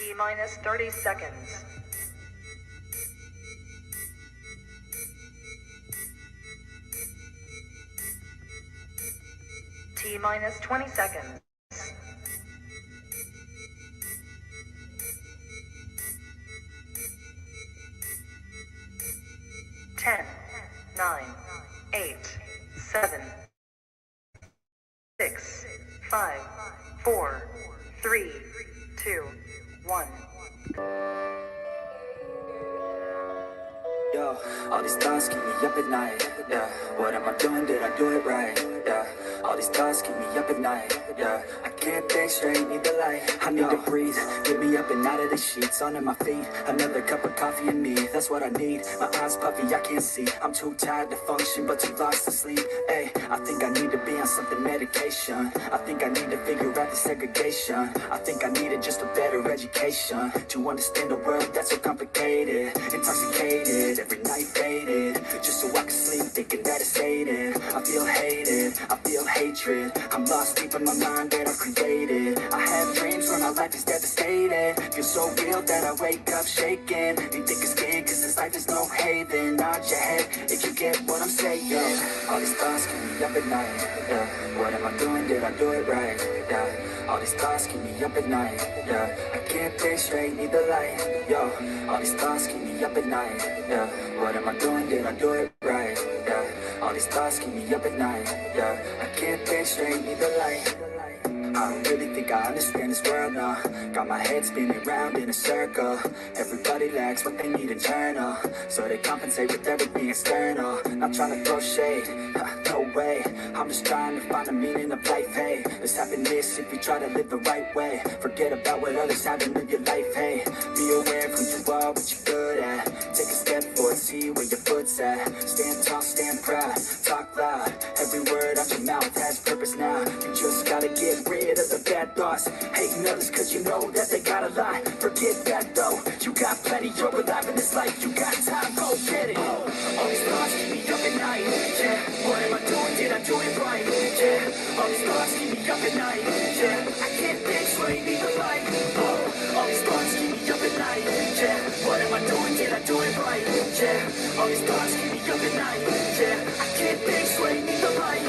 T minus 30 seconds. T minus 20 seconds. 10, 9, 8, 7, 6, 5, 4, 3, 2, 1. Yo, all these thoughts keep me up at night, yeah. What am I doing, did I do it right, yeah. All these thoughts keep me up at night, yeah. I can't think straight, need the light. I need to breathe, get me up and out of the sheets. Onto my feet, another cup of coffee and me. That's what I need, my eyes puffy, I can't see. I'm too tired to function, but too lost to sleep. Ay, I think I need to be on something medication. I think I need to figure out the segregation. I think I needed just a better education to understand a world that's so complicated. Intoxicated, every night faded, just so I can sleep thinking that it's faded. I feel hated, I feel hatred. I'm lost deep in my mind that I've created. I have dreams when my life is devastated. Feel so real that I wake up shaking. You think it's scared cause this life is no haven. Nod your head if you get what I'm saying. All these thoughts keep me up at night, yeah. What am I doing, did I do it right, yeah. All these thoughts keep me up at night, yeah. I can't think straight, need the light, yo. All these thoughts keep me up at night, yeah. What am I doing, did I do it right, yeah. All these thoughts keep me up at night, yeah. I can't think straight, need the light. I don't really think I understand this world now. Got my head spinning round in a circle. Everybody lacks what they need internal, so they compensate with everything external. Not trying to throw shade, no way. I'm just trying to find the meaning of life, hey. There's happiness if you try to live the right way. Forget about what others have and live your life, hey. Be aware of who you are, what you're good at. Take a step forward, see where your foot's at. Stand tall, stand proud, talk loud. Every word out your mouth has purpose now. You just gotta get rid of the bad thoughts. Hating others cause you know that they got a lie. Forget that though, you got plenty. You're alive in this life, you got time, go get it. All these thoughts keep me up at night, yeah. What am I doing, did I do it right, yeah. All these thoughts keep me up at night, yeah. I can't think straight, need the light. All these thoughts keep me up at night, yeah. What am I doing, did I do it right, yeah. All these thoughts keep me up at night, yeah. I can't think straight, need the light.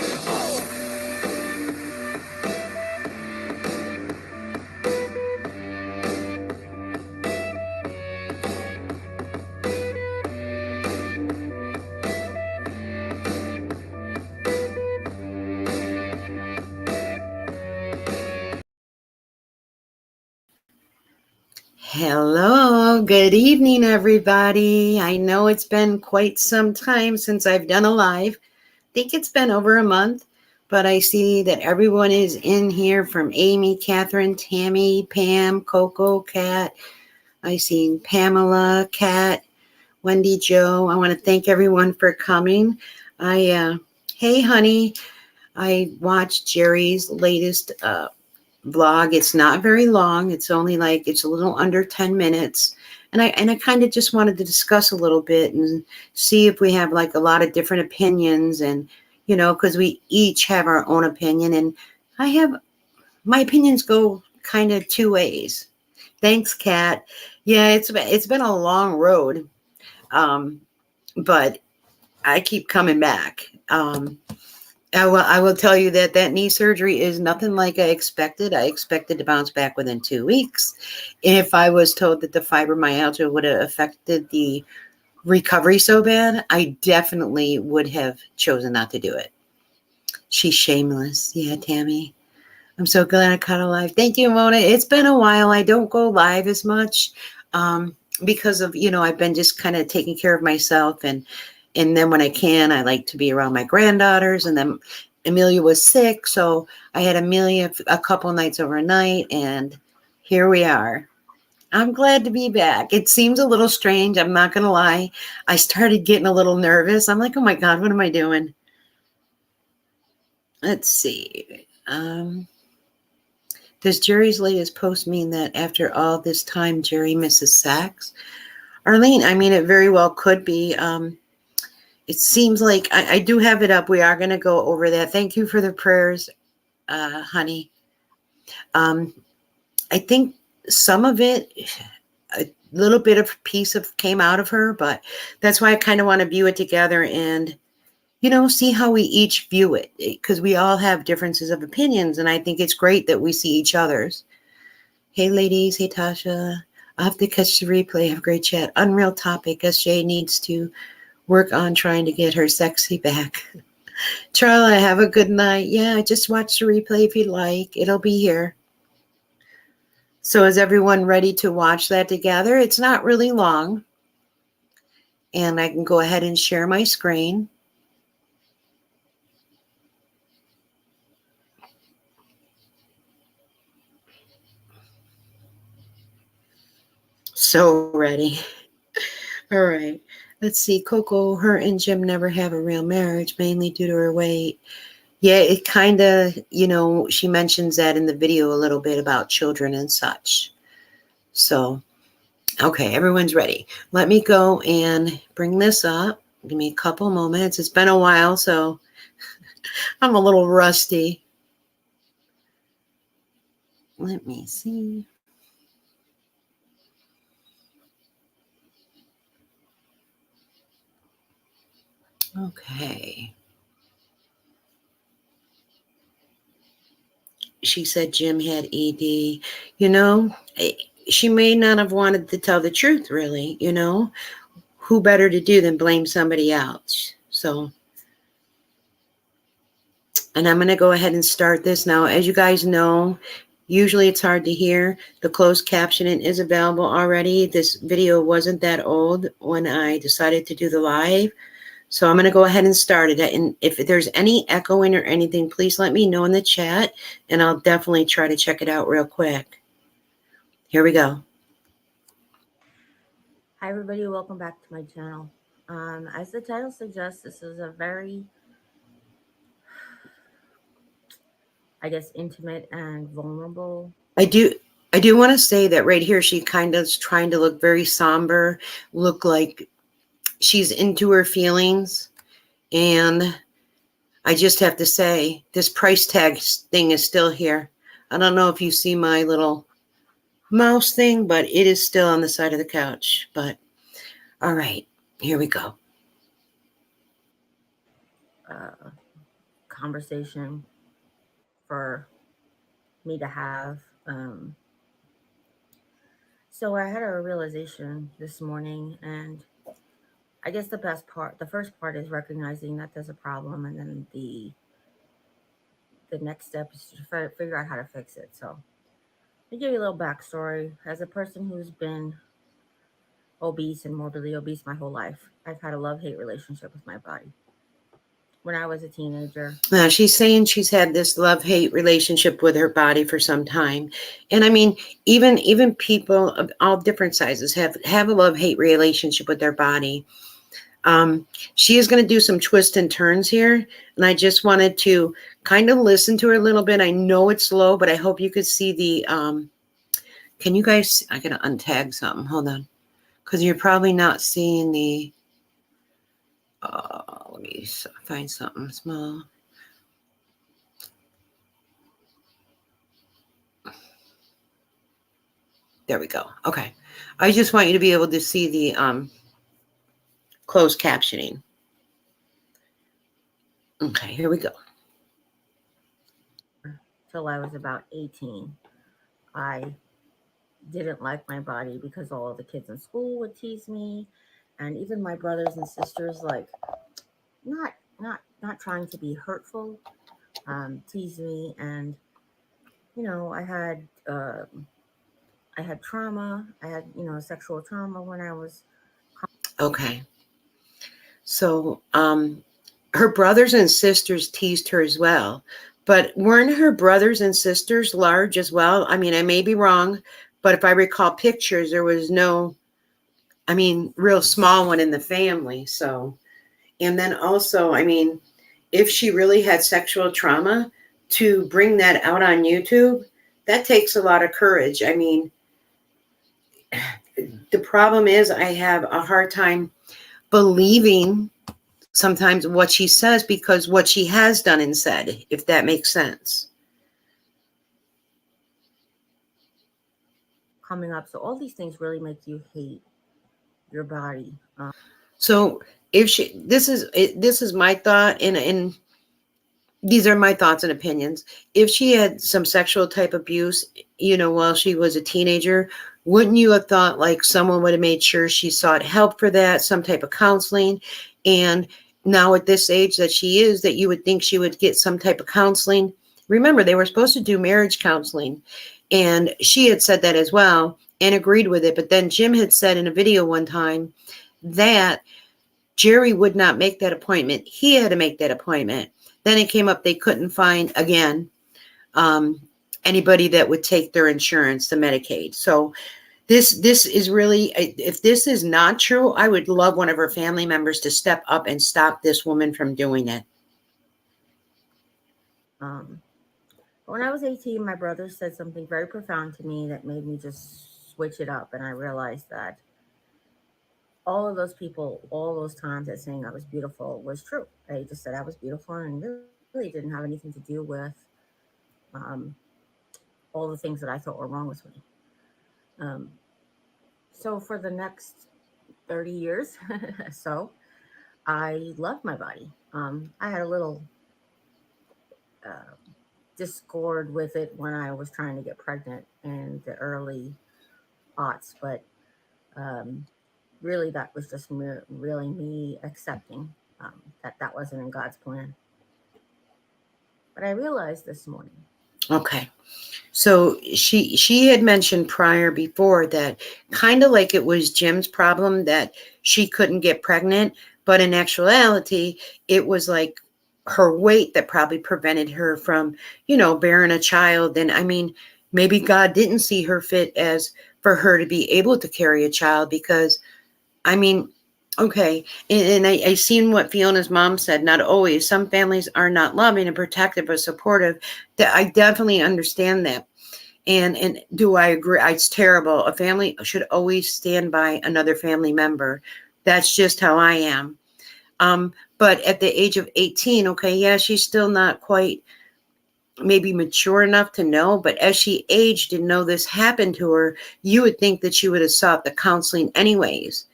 Hello, good evening, everybody. I know it's been quite some time since I've done a live. I think it's been over a month, but I see that everyone is in here from Amy, Catherine, Tammy, Pam, Coco, Kat. I see Pamela, Kat, Wendy, Joe. I want to thank everyone for coming. Hey, honey, I watched Jeri's latest vlog. It's not very long. It's only it's a little under 10 minutes. And I kind of just wanted to discuss a little bit and see if we have a lot of different opinions, and because we each have our own opinion, and my opinions go kind of two ways. Thanks, Kat. Yeah, it's been a long road. But I keep coming back. I will tell you that knee surgery is nothing like I expected. I expected to bounce back within 2 weeks. If I was told that the fibromyalgia would have affected the recovery so bad, I definitely would have chosen not to do it. She's shameless. Yeah, Tammy. I'm so glad I caught a live. Thank you, Mona. It's been a while. I don't go live as much because of, I've been just kind of taking care of myself, and then when I can, I like to be around my granddaughters. And then Amelia was sick, so I had Amelia a couple nights overnight, and here we are. I'm glad to be back. It seems a little strange. I'm not going to lie. I started getting a little nervous. I'm like, oh my God, what am I doing? Let's see. Does Jeri's latest post mean that after all this time, Jeri misses sex? Arlene, I mean, it very well could be. It seems like I do have it up. We are going to go over that. Thank you for the prayers, honey. I think some of it, a little bit of piece of came out of her, but that's why I kind of want to view it together and, see how we each view it, because we all have differences of opinions. And I think it's great that we see each other's. Hey, ladies. Hey, Tasha. I'll have to catch the replay. Have a great chat. Unreal topic. SJ needs to work on trying to get her sexy back. Charla, have a good night. Yeah, just watch the replay if you'd like. It'll be here. So is everyone ready to watch that together? It's not really long. And I can go ahead and share my screen. So ready. All right. Let's see. Coco, her and Jim never have a real marriage, mainly due to her weight. Yeah, it kind of, she mentions that in the video a little bit about children and such. So, okay, everyone's ready. Let me go and bring this up. Give me a couple moments. It's been a while, so I'm a little rusty. Let me see. Okay. She said Jim had ED. She may not have wanted to tell the truth, really. Who better to do than blame somebody else? So, and I'm going to go ahead and start this now. As you guys know, usually it's hard to hear. The closed captioning is available already. This video wasn't that old when I decided to do the live. So I'm going to go ahead and start it. And if there's any echoing or anything, please let me know in the chat, and I'll definitely try to check it out real quick. Here we go. Hi, everybody. Welcome back to my channel. As the title suggests, this is a very, intimate and vulnerable. I do want to say that right here, she kind of is trying to look very somber, look like she's into her feelings. And I just have to say, this price tag thing is still here. I don't know if you see my little mouse thing, but it is still on the side of the couch. But all right, here we go. Conversation for me to have. So I had a realization this morning, and I guess the first part is recognizing that there's a problem, and then the next step is to figure out how to fix it. So to give you a little backstory, as a person who's been obese and morbidly obese my whole life, I've had a love-hate relationship with my body. When I was a teenager. Now, she's saying she's had this love-hate relationship with her body for some time. And I mean, even people of all different sizes have a love-hate relationship with their body. She is going to do some twists and turns here. And I just wanted to kind of listen to her a little bit. I know it's slow, but I hope you could see the, can you guys, I got to untag something. Hold on. Because you're probably not seeing the, let me find something small. There we go. Okay. I just want you to be able to see the closed captioning. Okay, here we go. Till I was about 18, I didn't like my body because all the kids in school would tease me, and even my brothers and sisters, like not trying to be hurtful, tease me. And I had trauma. I had sexual trauma when I was. Okay. So her brothers and sisters teased her as well, but weren't her brothers and sisters large as well? I mean, I may be wrong, but if I recall pictures, there was no, real small one in the family. So, and then also, if she really had sexual trauma, to bring that out on YouTube, that takes a lot of courage. The problem is I have a hard time believing sometimes what she says because what she has done and said, if that makes sense. coming up. So all these things really make you hate your body. So if she, this is my thought, and these are my thoughts and opinions. If she had some sexual type abuse, while she was a teenager, wouldn't you have thought like someone would have made sure she sought help for that, some type of counseling? And now at this age that she is, that you would think she would get some type of counseling. Remember, they were supposed to do marriage counseling, and she had said that as well and agreed with it. But then Jim had said in a video one time that Jeri would not make that appointment. He had to make that appointment. Then it came up they couldn't find, again, anybody that would take their insurance, the Medicaid. So this is really, if this is not true, I would love one of her family members to step up and stop this woman from doing it. When I was 18, my brother said something very profound to me that made me just switch it up. And I realized that all of those people, all those times that saying I was beautiful was true. They just said I was beautiful and really didn't have anything to do with um, all the things that I thought were wrong with me. Um, so for the next 30 years, so I loved my body. I had a little uh, discord with it when I was trying to get pregnant in the early aughts, but um, really that was just really me accepting that that wasn't in God's plan. But I realized this morning. Okay. So she had mentioned before that kind of like it was Jim's problem that she couldn't get pregnant, but in actuality, it was like her weight that probably prevented her from, bearing a child. And I mean, maybe God didn't see her fit as for her to be able to carry a child because, I mean, okay. And I seen what Fiona's mom said. Not always. Some families are not loving and protective or supportive. That I definitely understand that. And do I agree? It's terrible. A family should always stand by another family member. That's just how I am. But at the age of 18, okay, yeah, she's still not quite maybe mature enough to know, but as she aged and know this happened to her, you would think that she would have sought the counseling anyways.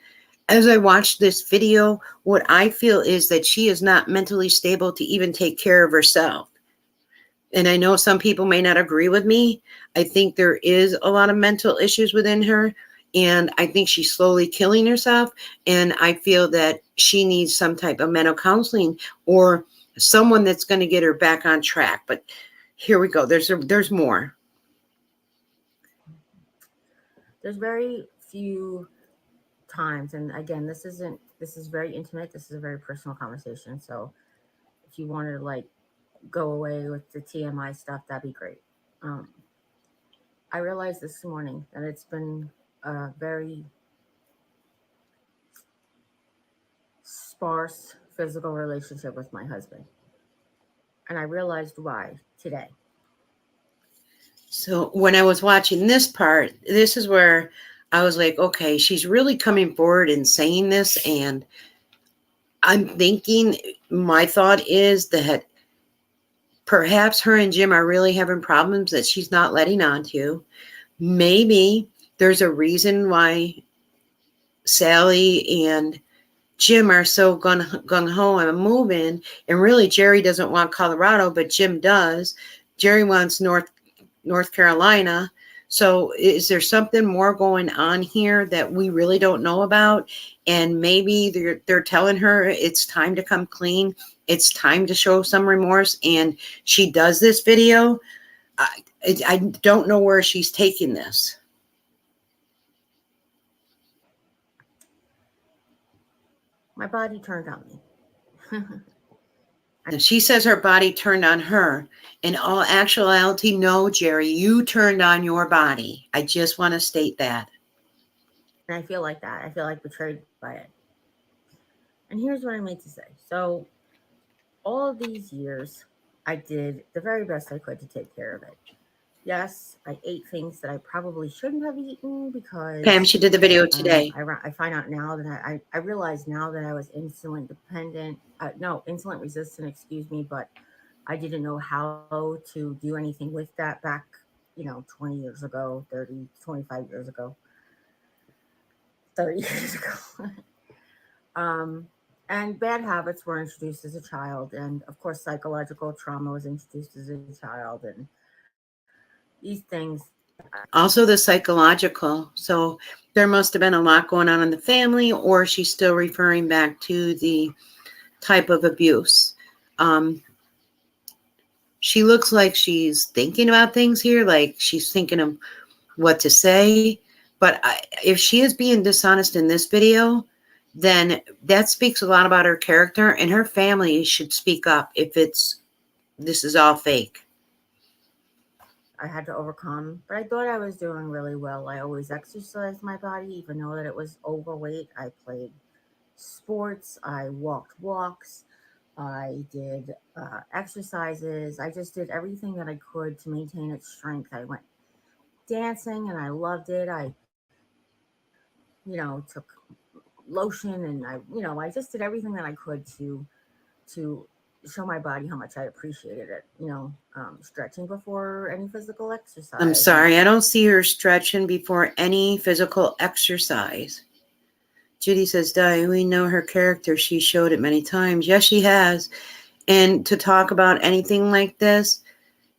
As I watched this video, what I feel is that she is not mentally stable to even take care of herself. And I know some people may not agree with me. I think there is a lot of mental issues within her. And I think she's slowly killing herself. And I feel that she needs some type of mental counseling or someone that's going to get her back on track. But here we go. There's more. There's very few times, and again, this is very intimate. This is a very personal conversation. So if you wanted to like go away with the TMI stuff, that'd be great. Um, I realized this morning that it's been a very sparse physical relationship with my husband. And I realized why today. So when I was watching this part, this is where I was like, okay, she's really coming forward and saying this. And I'm thinking, my thought is that perhaps her and Jim are really having problems that she's not letting on to. Maybe there's a reason why Sally and Jim are so gung-ho and moving. And really, Jeri doesn't want Colorado, but Jim does. Jeri wants North Carolina. So is there something more going on here that we really don't know about? And maybe they're telling her it's time to come clean. It's time to show some remorse. And she does this video. I don't know where she's taking this. My body turned on me. And she says her body turned on her. In all actuality, no, Jeri, you turned on your body. I just want to state that. And I feel like that. I feel like betrayed by it. And here's what I mean to say. So all of these years, I did the very best I could to take care of it. Yes, I ate things that I probably shouldn't have eaten because Pam, she did the video today. I find out now that I realize now that I was insulin dependent, no, insulin resistant, excuse me, but I didn't know how to do anything with that back 20 years ago, 30, 25 years ago, 30 years ago. um, and bad habits were introduced as a child. And of course, psychological trauma was introduced as a child. And these things. Also, the psychological. So there must have been a lot going on in the family, or she's still referring back to the type of abuse. She looks like she's thinking about things here, like she's thinking of what to say. But if she is being dishonest in this video, then that speaks a lot about her character, and her family should speak up if this is all fake. I had to overcome, but I thought I was doing really well. I always exercised my body, even though that it was overweight. I played sports, I walked walks, I did exercises. I just did everything that I could to maintain its strength. I went dancing and I loved it. I, took lotion and I just did everything that I could to show my body how much I appreciated it. Stretching before any physical exercise. I'm sorry, I don't see her stretching before any physical exercise. Judy says, Di, we know her character. She showed it many times. Yes, she has. And to talk about anything like this,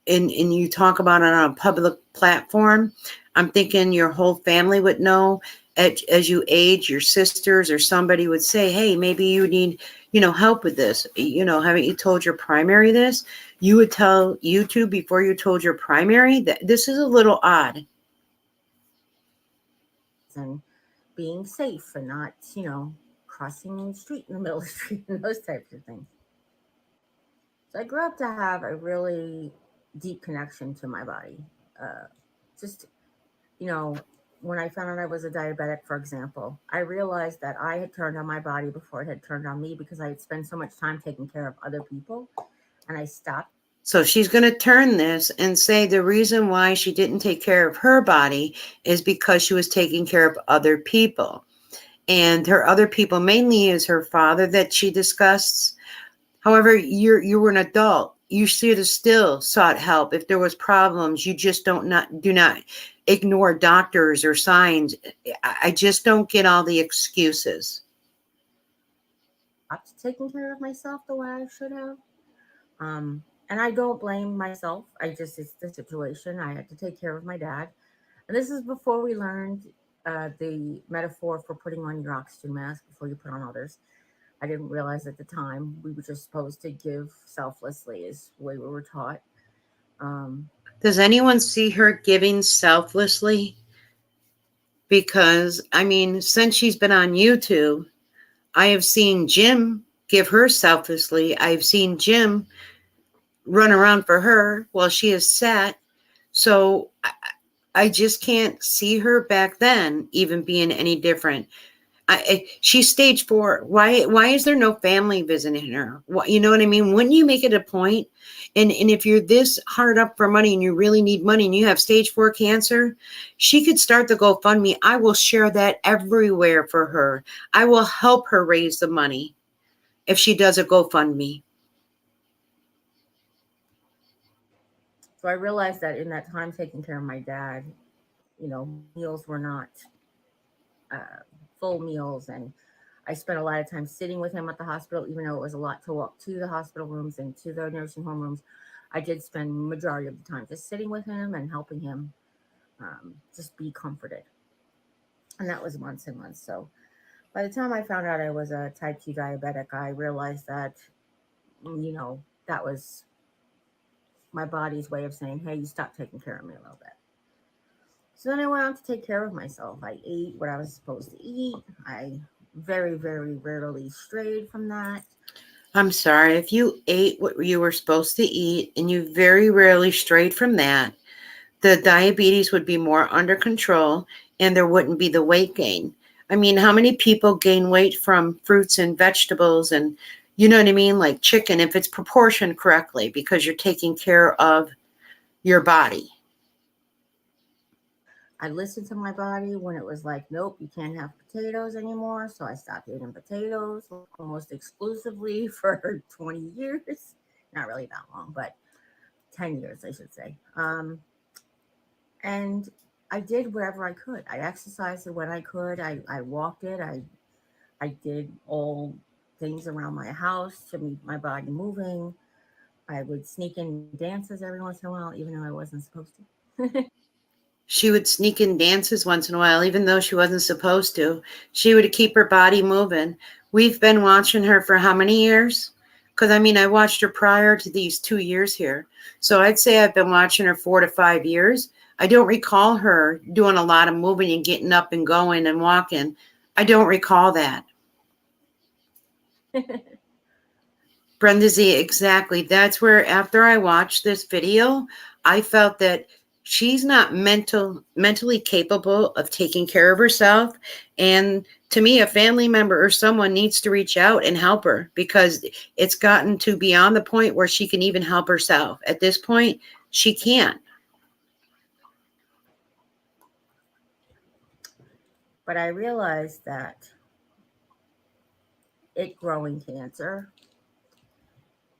and you talk about it on a public platform, I'm thinking your whole family would know. As you age, your sisters or somebody would say, hey, maybe you need, help with this. Haven't you told your primary this? You would tell YouTube before you told your primary. That this is a little odd. And being safe and not, crossing the street in the middle of the street and those types of things. So I grew up to have a really deep connection to my body. Just, when I found out I was a diabetic, for example, I realized that I had turned on my body before it had turned on me because I had spent so much time taking care of other people, and I stopped. So she's going to turn this and say the reason why she didn't take care of her body is because she was taking care of other people. And her other people mainly is her father that she discussed. However, you were an adult. You should have still sought help if there was problems. You just do not ignore doctors or signs. I just don't get all the excuses. Taking care of myself the way I should have. And I don't blame myself. It's the situation. I had to take care of my dad. And this is before we learned the metaphor for putting on your oxygen mask before you put on others. I didn't realize at the time we were just supposed to give selflessly, is the way we were taught. Does anyone see her giving selflessly? Because, since she's been on YouTube, I have seen Jim give her selflessly. I've seen Jim run around for her while she is sat. So I just can't see her back then even being any different. She's stage 4. Why is there no family visiting her? You know what I mean? Wouldn't you make it a point? And if you're this hard up for money and you really need money and you have stage 4 cancer, she could start the GoFundMe. I will share that everywhere for her. I will help her raise the money if she does a GoFundMe. So I realized that in that time taking care of my dad, meals were not full meals, and I spent a lot of time sitting with him at the hospital, even though it was a lot to walk to the hospital rooms and to the nursing home rooms. I did spend majority of the time just sitting with him and helping him just be comforted. And that was months and months. So by the time I found out I was a type 2 diabetic, I realized that, that was my body's way of saying, hey, you stop taking care of me a little bit. So then I went on to take care of myself. I ate what I was supposed to eat. I very, very rarely strayed from that. I'm sorry. If you ate what you were supposed to eat and you very rarely strayed from that, the diabetes would be more under control and there wouldn't be the weight gain. How many people gain weight from fruits and vegetables and, you know what I mean? Like chicken, if it's proportioned correctly, because you're taking care of your body. I listened to my body when it was like, nope, you can't have potatoes anymore. So I stopped eating potatoes almost exclusively for 20 years. Not really that long, but 10 years, I should say. And I did whatever I could. I exercised it when I could. I walked it. I did all things around my house to keep my body moving. I would sneak in dances every once in a while, even though I wasn't supposed to. She would sneak in dances once in a while, even though she wasn't supposed to. She would keep her body moving. We've been watching her for how many years? Because I mean, I watched her prior to these 2 years here. So I'd say I've been watching her 4 to 5 years. I don't recall her doing a lot of moving and getting up and going and walking. I don't recall that. Brenda Z, exactly. That's where after I watched this video, I felt that she's not mentally capable of taking care of herself. And to me, a family member or someone needs to reach out and help her because it's gotten to beyond the point where she can even help herself. At this point, she can't. But I realized that it growing cancer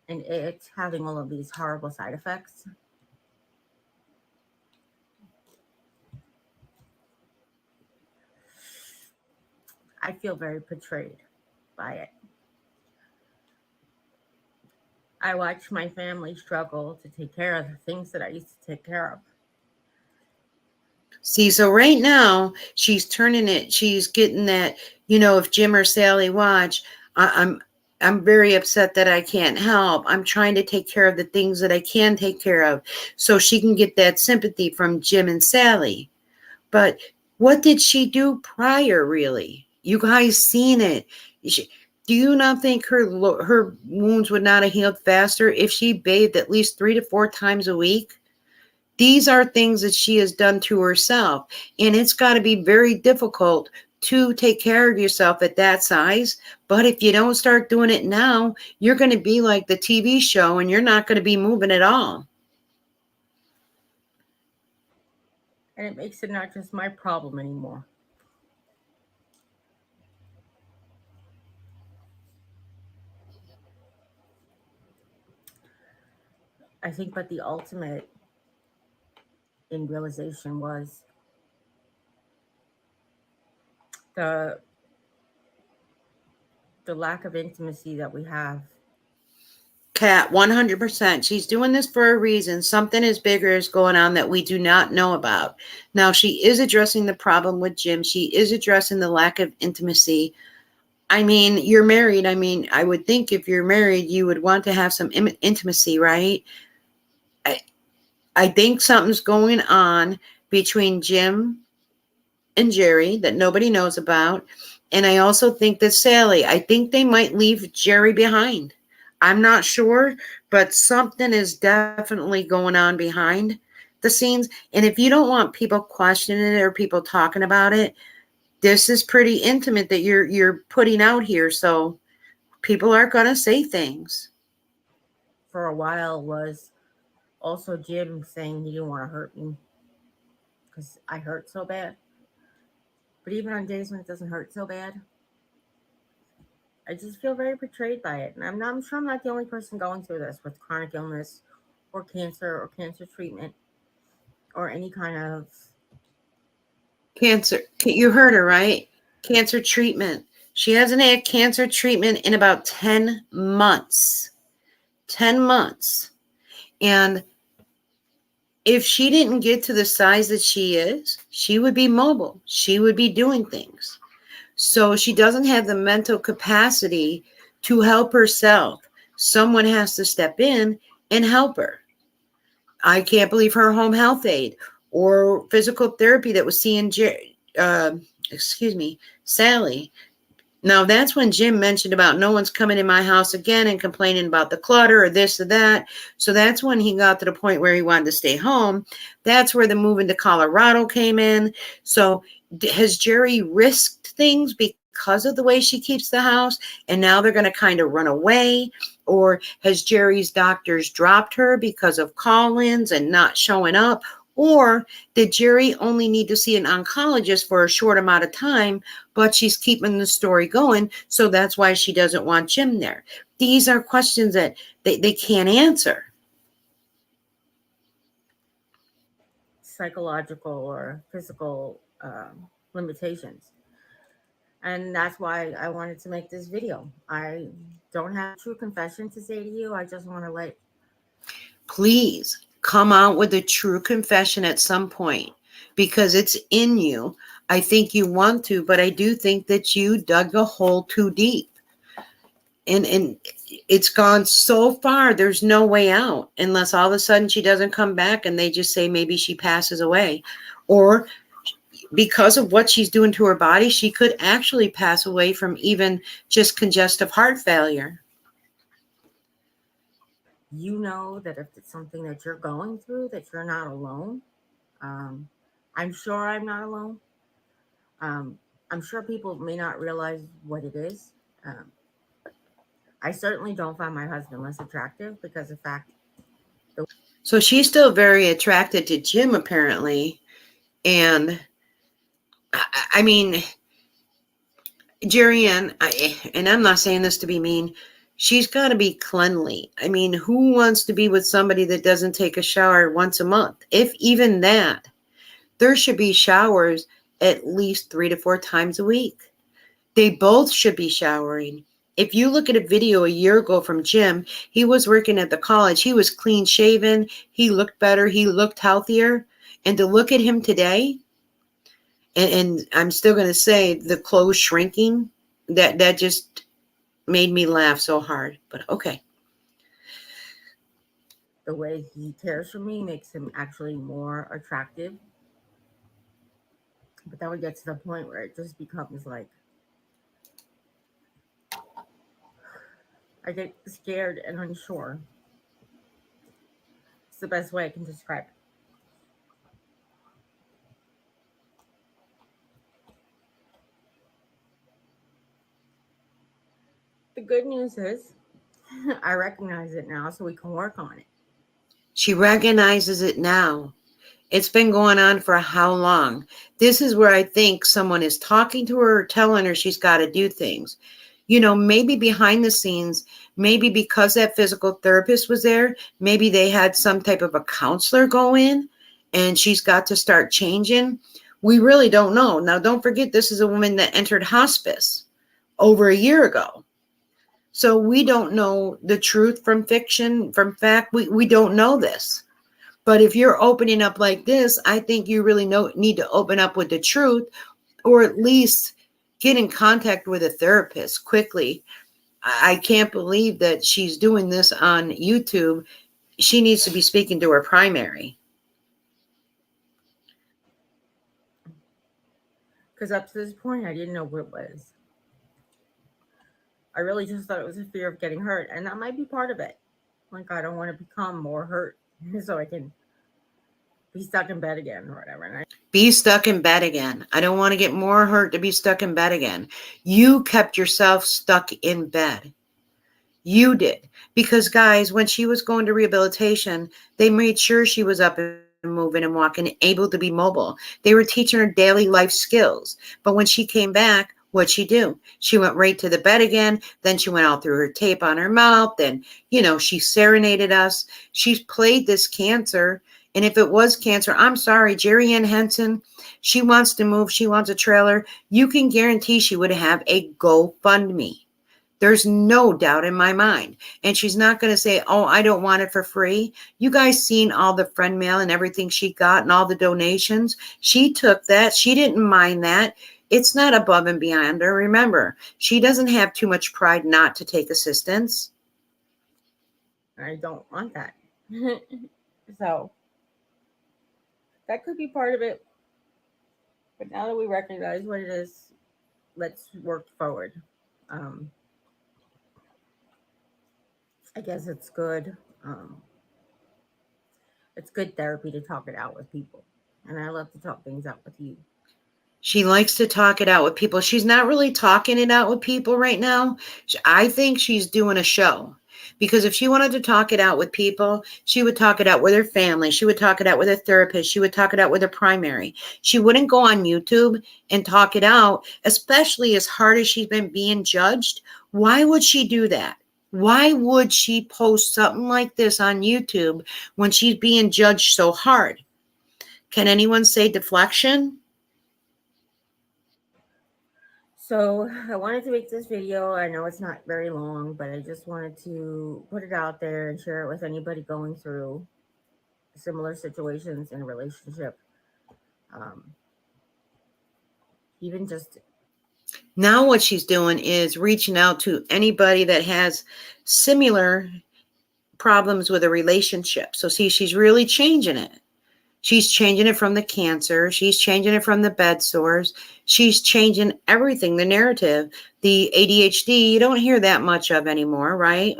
and it having all of these horrible side effects, I feel very betrayed by it. I watch my family struggle to take care of the things that I used to take care of. See, so right now she's turning it. She's getting that. If Jim or Sally watch, I'm very upset that I can't help. I'm trying to take care of the things that I can take care of, so she can get that sympathy from Jim and Sally. But what did she do prior? Really, you guys seen it. Do you not think her wounds would not have healed faster if she bathed at least 3 to 4 times a week? These are things that she has done to herself. And it's got to be very difficult to take care of yourself at that size. But if you don't start doing it now, you're going to be like the TV show and you're not going to be moving at all. And it makes it not just my problem anymore. I think, but the ultimate in realization was the the lack of intimacy that we have. Kat, 100%. She's doing this for a reason. Something is bigger is going on that we do not know about. Now, she is addressing the problem with Jim. She is addressing the lack of intimacy. I mean, you're married. I mean, I would think if you're married, you would want to have some intimacy, right? I think something's going on between Jim and Jeri that nobody knows about. And I also think that Sally, I think they might leave Jeri behind. I'm not sure, but something is definitely going on behind the scenes. And if you don't want people questioning it or people talking about it, this is pretty intimate that you're putting out here. So people are going to say things. For a while was also Jim saying he didn't want to hurt me because I hurt so bad. But even on days when it doesn't hurt so bad, I just feel very betrayed by it. And I'm sure I'm not the only person going through this with chronic illness or cancer treatment or any kind of. Cancer. You heard her, right? Cancer treatment. She hasn't had cancer treatment in about 10 months. 10 months. And if she didn't get to the size that she is, she would be mobile. She would be doing things. So she doesn't have the mental capacity to help herself. Someone has to step in and help her. I can't believe her home health aide or physical therapy that was seeing Sally. Now, that's when Jim mentioned about no one's coming in my house again and complaining about the clutter or this or that. So that's when he got to the point where he wanted to stay home. That's where the moving to Colorado came in. So has Jeri risked things because of the way she keeps the house and now they're going to kind of run away? Or has Jeri's doctors dropped her because of call-ins and not showing up? Or did Jeri only need to see an oncologist for a short amount of time, but she's keeping the story going, so that's why she doesn't want Jim there? These are questions that they can't answer. psychological or physical limitations. And that's why I wanted to make this video. I don't have a true confession to say to you. I just want to let. Please come out with a true confession at some point, because it's in you. I think you want to, but I do think that you dug a hole too deep. And it's gone so far, there's no way out unless all of a sudden she doesn't come back and they just say maybe she passes away. Or because of what she's doing to her body, she could actually pass away from even just congestive heart failure. You know that if it's something that you're going through, that you're not alone. I'm sure I'm not alone. I'm sure people may not realize what it is. I certainly don't find my husband less attractive because of fact. So she's still very attracted to Jim, apparently. And I mean, Jeri Ann, and I'm not saying this to be mean, she's got to be cleanly. I mean, who wants to be with somebody that doesn't take a shower once a month? If even that, there should be showers at least 3 to 4 times a week. They both should be showering. If you look at a video a year ago from Jim, he was working at the college. He was clean shaven. He looked better. He looked healthier. And to look at him today, and I'm still going to say the clothes shrinking, that just made me laugh so hard. But okay. The way he cares for me makes him actually more attractive. But then we get to the point where it just becomes like, I get scared and unsure. It's the best way I can describe it. The good news is I recognize it now, so we can work on it. She recognizes it now. It's been going on for how long? This is where I think someone is talking to her or telling her she's got to do things. You know, maybe behind the scenes, maybe because that physical therapist was there, maybe they had some type of a counselor go in and she's got to start changing. We really don't know. Now, don't forget, this is a woman that entered hospice over a year ago. So we don't know the truth from fiction, from fact. We don't know this. But if you're opening up like this, I think you really need to open up with the truth, or at least get in contact with a therapist quickly. I can't believe that she's doing this on YouTube. She needs to be speaking to her primary. Because up to this point, I didn't know what it was. I really just thought it was a fear of getting hurt. And that might be part of it. Like, I don't want to become more hurt so I can be stuck in bed again or whatever. Be stuck in bed again. I don't want to get more hurt to be stuck in bed again. You kept yourself stuck in bed. You did. Because, guys, when she was going to rehabilitation, they made sure she was up and moving and walking, able to be mobile. They were teaching her daily life skills. But when she came back, what'd she do? She went right to the bed again. Then she went out through her tape on her mouth. And, she serenaded us. She's played this cancer. And if it was cancer, I'm sorry, Jeri Ann Henson, she wants to move. She wants a trailer. You can guarantee she would have a GoFundMe. There's no doubt in my mind. And she's not going to say, oh, I don't want it for free. You guys seen all the friend mail and everything she got and all the donations. She took that. She didn't mind that. It's not above and beyond her. Remember, she doesn't have too much pride not to take assistance. I don't want that. So that could be part of it. But now that we recognize what it is, let's work forward. I guess it's good. It's good therapy to talk it out with people. And I love to talk things out with you. She likes to talk it out with people. She's not really talking it out with people right now. I think she's doing a show. Because if she wanted to talk it out with people, she would talk it out with her family. She would talk it out with a therapist. She would talk it out with a primary. She wouldn't go on YouTube and talk it out, especially as hard as she's been being judged. Why would she do that? Why would she post something like this on YouTube when she's being judged so hard? Can anyone say deflection? So I wanted to make this video. I know it's not very long, but I just wanted to put it out there and share it with anybody going through similar situations in a relationship. Even just Now what she's doing is reaching out to anybody that has similar problems with a relationship. So see, she's really changing it. She's changing it from the cancer. She's changing it from the bed sores. She's changing everything, the narrative. The ADHD, you don't hear that much of anymore, right?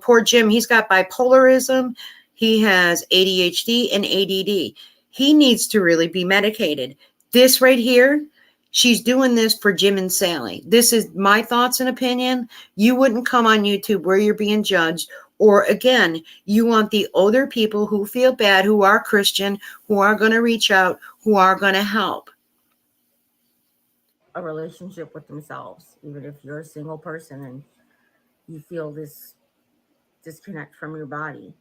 Poor Jim, he's got bipolarism. He has ADHD and ADD. He needs to really be medicated. This right here, she's doing this for Jim and Sally. This is my thoughts and opinion. You wouldn't come on YouTube where you're being judged. Or again, you want the older people who feel bad, who are Christian, who are going to reach out, who are going to help. a relationship with themselves, even if you're a single person and you feel this disconnect from your body.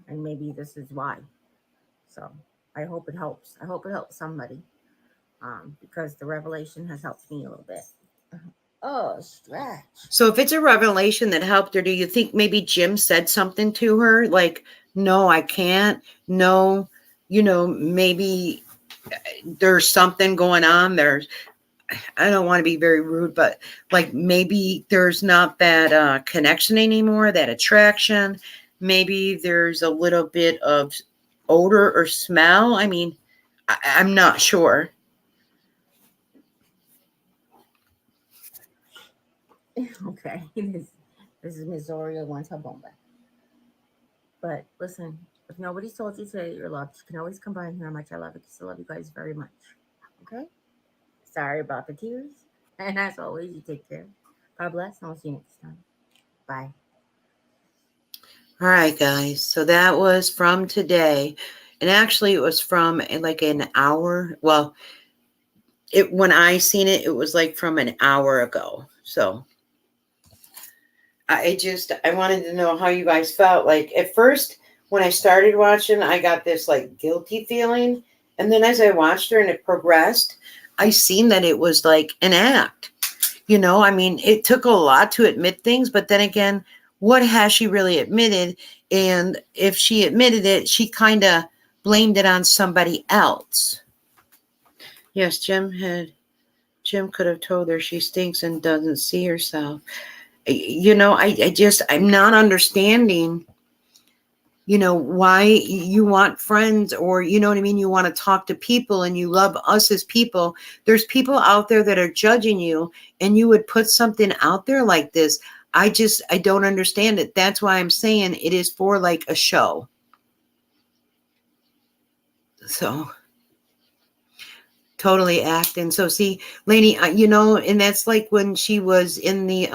And maybe this is why. So I hope it helps. I hope it helps somebody, because the revelation has helped me a little bit. Oh, stretch. So if it's a revelation that helped her, do you think maybe Jim said something to her? Like, no, I can't. No, maybe there's something going on. I don't want to be very rude, but like maybe there's not that connection anymore, that attraction. Maybe there's a little bit of odor or smell. I mean, I'm not sure. Okay, this is Missouri wants her bomba. But listen, if nobody's told you today that you're loved, you can always come by and hear how much I love you. I still love you guys very much. Okay? Sorry about the tears. And as always, you take care. God bless, and I'll see you next time. Bye. All right, guys. So that was from today. And actually it was from like an hour. Well, when I seen it, it was like from an hour ago. So I wanted to know how you guys felt. Like at first, when I started watching, I got this like guilty feeling. And then as I watched her and it progressed, I seen that it was like an act. I mean, it took a lot to admit things, but then again, what has she really admitted? And if she admitted it, she kind of blamed it on somebody else. Yes, Jim could have told her she stinks and doesn't see herself. I'm not understanding, why you want friends, or, you know what I mean? You want to talk to people and you love us as people. There's people out there that are judging you, and you would put something out there like this. I don't understand it. That's why I'm saying it is for like a show. So totally acting. So see, Lainey, and that's like when she was in the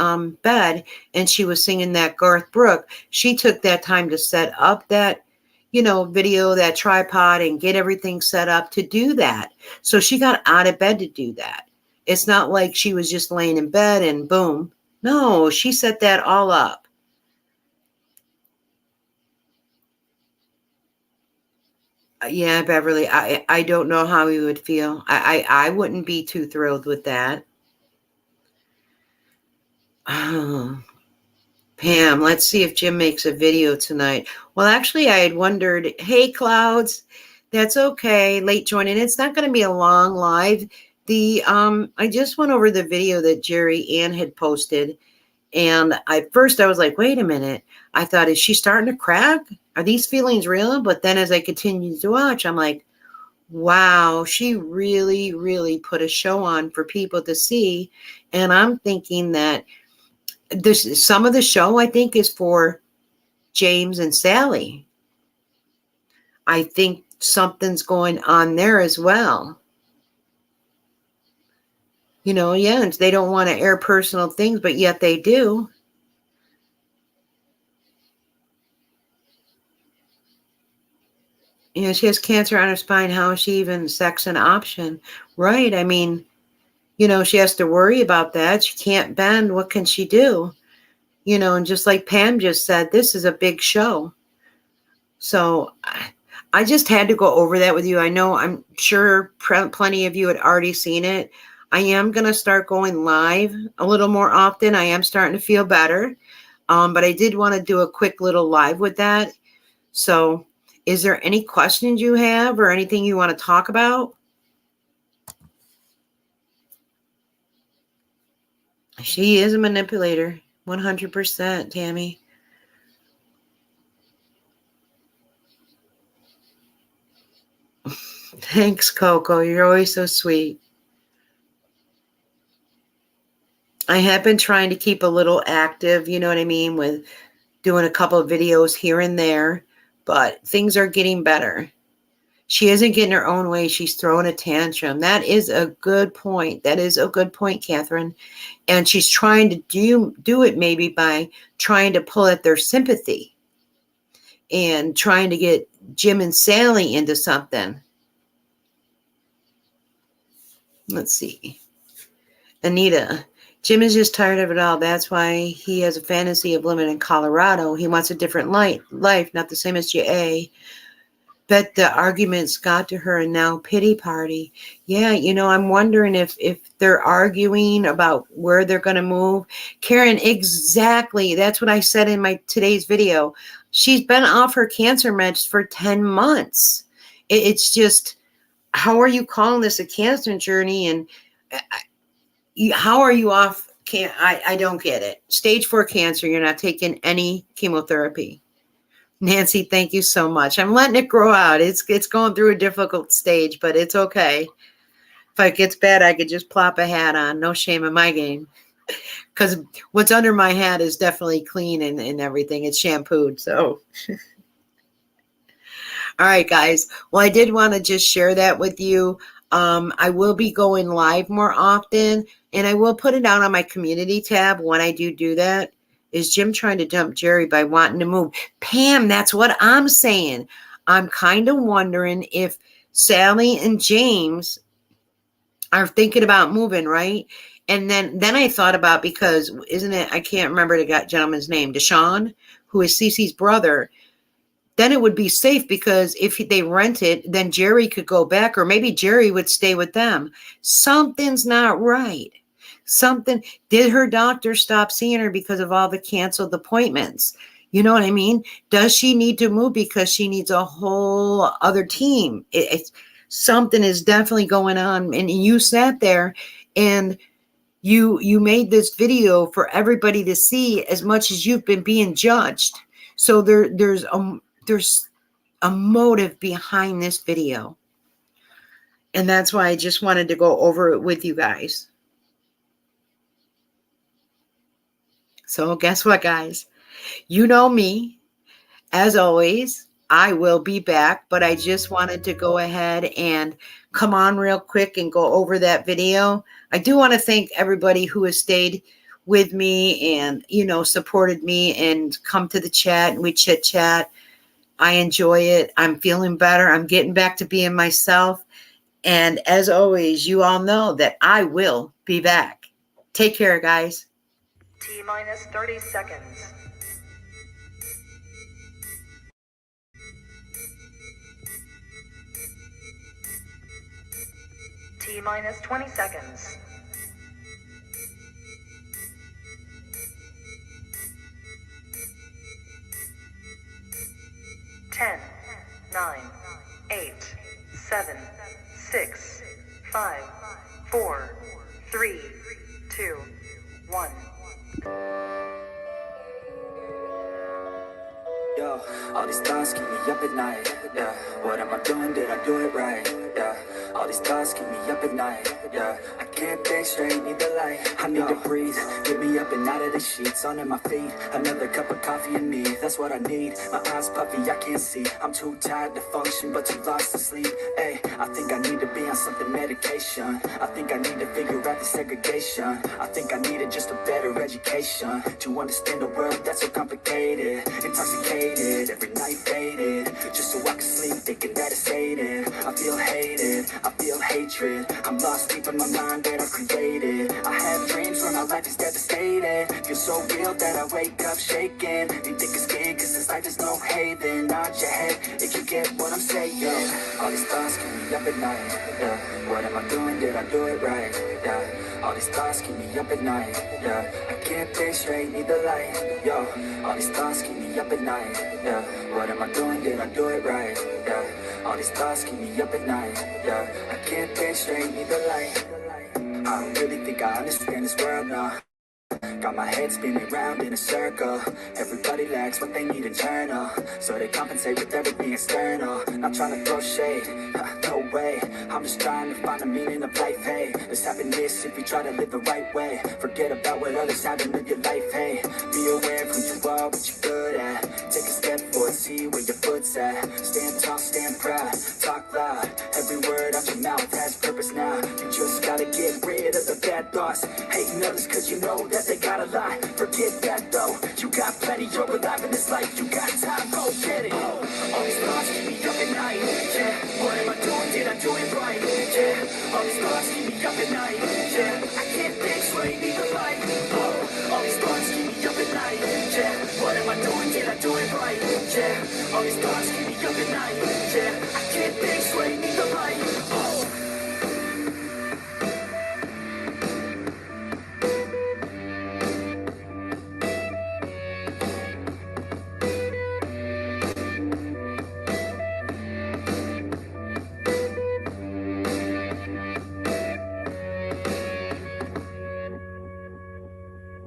bed and she was singing that Garth Brooks. She took that time to set up that, video, that tripod, and get everything set up to do that. So she got out of bed to do that. It's not like she was just laying in bed and boom. No, she set that all up. Yeah, Beverly, I don't know how he would feel. I wouldn't be too thrilled with that. Oh, Pam, let's see if Jim makes a video tonight. Well, actually, I had wondered, hey, Clouds, that's okay. Late joining. It's not going to be a long live. I just went over the video that Jeri Ann had posted. And at first I was like, wait a minute. I thought, is she starting to crack? Are these feelings real? But then as I continued to watch, I'm like, wow, she really, really put a show on for people to see. And I'm thinking that some of the show, I think, is for James and Sally. I think something's going on there as well. And they don't want to air personal things, but yet they do. She has cancer on her spine. How is she even sex an option? Right. I mean, she has to worry about that. She can't bend. What can she do? And just like Pam just said, this is a big show. So I just had to go over that with you. I know, I'm sure plenty of you had already seen it. I am going to start going live a little more often. I am starting to feel better. But I did want to do a quick little live with that. So is there any questions you have or anything you want to talk about? She is a manipulator. 100%, Tammy. Thanks, Coco. You're always so sweet. I have been trying to keep a little active, you know what I mean, with doing a couple of videos here and there, but things are getting better. She isn't getting her own way. She's throwing a tantrum. That is a good point. That is a good point, Catherine. And she's trying to do it maybe by trying to pull at their sympathy and trying to get Jim and Sally into something. Let's see. Anita, Jim is just tired of it all. That's why he has a fantasy of living in Colorado. He wants a different life, not the same as J.A. Bet the arguments got to her and now pity party. Yeah, you know, I'm wondering if they're arguing about where they're going to move. Karen, exactly. That's what I said in my today's video. She's been off her cancer meds for 10 months. It's just, how are you calling this a cancer journey? And how are you off? I don't get it. Stage 4 cancer, you're not taking any chemotherapy. Nancy, thank you so much. I'm letting it grow out. It's going through a difficult stage, but it's okay. If it gets bad, I could just plop a hat on. No shame in my game. Because what's under my hat is definitely clean and everything. It's shampooed. So, all right, guys. Well, I did want to just share that with you. I will be going live more often, and I will put it out on my community tab when I do that. Is Jim trying to dump Jeri by wanting to move? Pam, that's what I'm saying. I'm kind of wondering if Sally and James are thinking about moving, right? And then I thought about, because isn't it, I can't remember the gentleman's name, Deshaun, who is Cece's brother. Then it would be safe, because if they rent it, then Jeri could go back, or maybe Jeri would stay with them. Something's not right. Something, did her doctor stop seeing her because of all the canceled appointments? You know what I mean? Does she need to move because she needs a whole other team? Something is definitely going on. And you sat there and you made this video for everybody to see, as much as you've been being judged. So there's a motive behind this video. And that's why I just wanted to go over it with you guys. So guess what, guys? You know me. As always, I will be back, but I just wanted to go ahead and come on real quick and go over that video. I do want to thank everybody who has stayed with me and, you know, supported me and come to the chat, and we chit chat. I enjoy it. I'm feeling better. I'm getting back to being myself. And as always, you all know that I will be back. Take care, guys. T-minus 30 seconds. T-minus 20 seconds. 10, 9, 8, 7, 6, 5, 4, 3, 2, 1. Yo, all these thoughts keep me up at night, yeah. What am I doing? Did I do it right? Yeah, all these thoughts keep me up at night, yeah. I can't think straight, need the light. I need to breathe, get me up and out of the sheets. On my feet, another cup of coffee and me. That's what I need, my eyes puffy, I can't see. I'm too tired to function, but too lost to sleep. Ay, I think I need to be on something medication. I think I need to figure out the segregation. I think I needed just a better education to understand a world that's so complicated, intoxicated. every night faded, just so I can sleep thinking that it's faded. I feel hated, I feel hatred, I'm lost deep in my mind that I've created. I have dreams where my life is devastated, feel so real that I wake up shaking. You think it's scared cause this life is no haven. Nod your head if you get what I'm saying. All these thoughts keep me up at night, yeah. What am I doing, did I do it right, yeah. All these thoughts keep me up at night, yeah. I can't think straight, need the light, yo. All these thoughts keep me up at night, yeah. What am I doing, did I do it right, yeah. All these thoughts keep me up at night, yeah. I can't think straight, need the light. I don't really think I understand this world now. Got my head spinning round in a circle. Everybody lacks what they need internal, so they compensate with everything external. Not trying to throw shade, no way. I'm just trying to find the meaning of life, hey. There's happiness if you try to live the right way. Forget about what others have and live your life, hey. Be aware of who you are, what you're good at. Take a step forward, see where your foot's at. Stand tall, stand proud, talk loud. Every word out your mouth has purpose now. You just gotta get rid of the bad thoughts. Hating others cause you know that they got a lie. Forget that though, you got plenty, you're alive in this life. You got time, go get it. All these thoughts keep me up at night, yeah. What am I doing, did I do it right, yeah. All these thoughts keep me up at night, yeah. I can't think straight, need the light. All these thoughts keep me up at night, yeah. What am I doing, did I do it right, yeah. All these thoughts keep me up at night, yeah.